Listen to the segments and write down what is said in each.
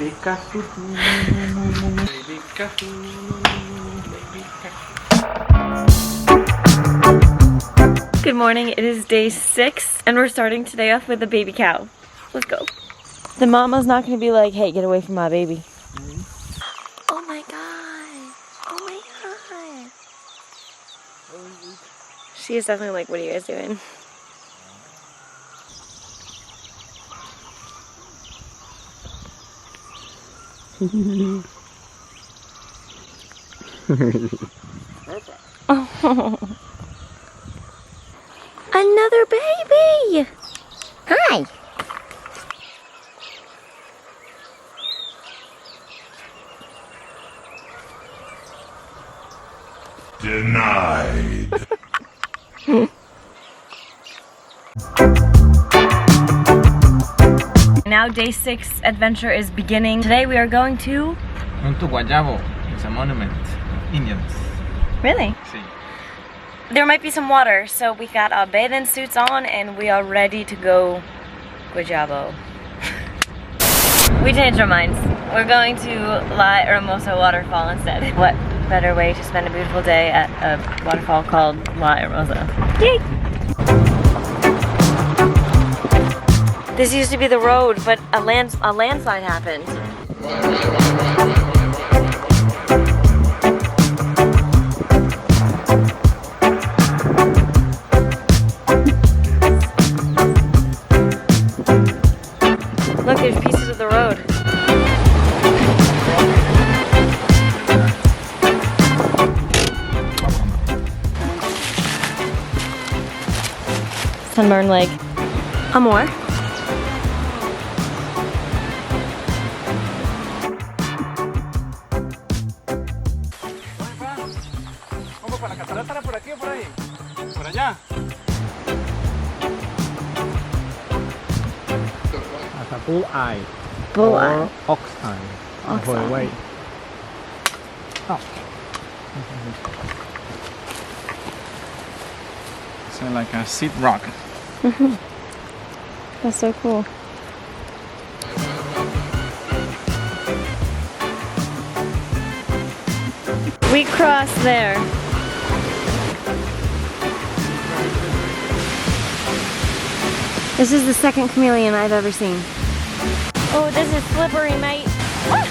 Baby Kahu, baby Kahu, baby Kahu. Good morning, it is day 6 and we're starting today off with a baby cow. Let's go. The mama's not gonna be like, hey, get away from my baby. Oh my god. Oh my god. She is definitely like, what are you guys doing? Oh. Another baby! Hi! Denied. Now day 6 adventure is beginning. Today we are going to... Guayabo. It's a monument. Indians. Really? Sí. There might be some water, so we got our bathing suits on and we are ready to go Guayabo. We changed our minds. We're going to La Hermosa Waterfall instead. What better way to spend a beautiful day at a waterfall called La Hermosa. Yay! This used to be the road, but a landslide happened. Look, there's pieces of the road. Sunburn leg. Amor. ¿Vamos para la catarata por aquí o por ahí? Por allá. As a bull eye. Bull eye. Or ox eye. Ox Wait, eye. wait. Oh. So like a seed rock. That's so cool. We crossed there. This is the second chameleon I've ever seen. Oh, this is slippery, mate. What?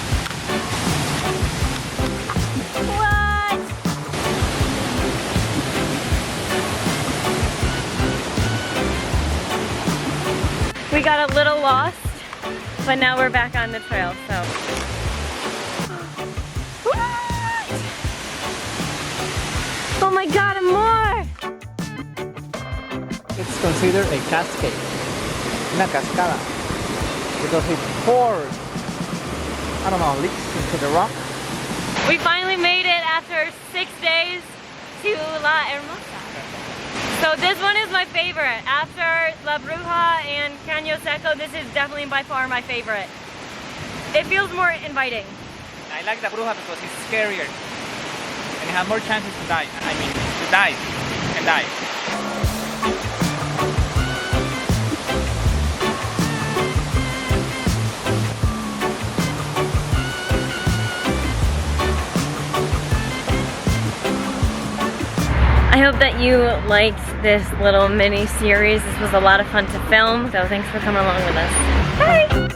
We got a little lost, but now we're back on the trail, so. What? Oh my god, and more! It's considered a cascade. Una cascada. Because it pours, I don't know, leaks into the rock. We finally made it after 6 days to La Hermosa. So this one is my favorite. After La Bruja and Caño Seco, this is definitely by far my favorite. It feels more inviting. I like the Bruja because it's scarier. And you have more chances to die. I mean, to die and die. I hope that you liked this little mini series. This was a lot of fun to film, so thanks for coming along with us. Bye!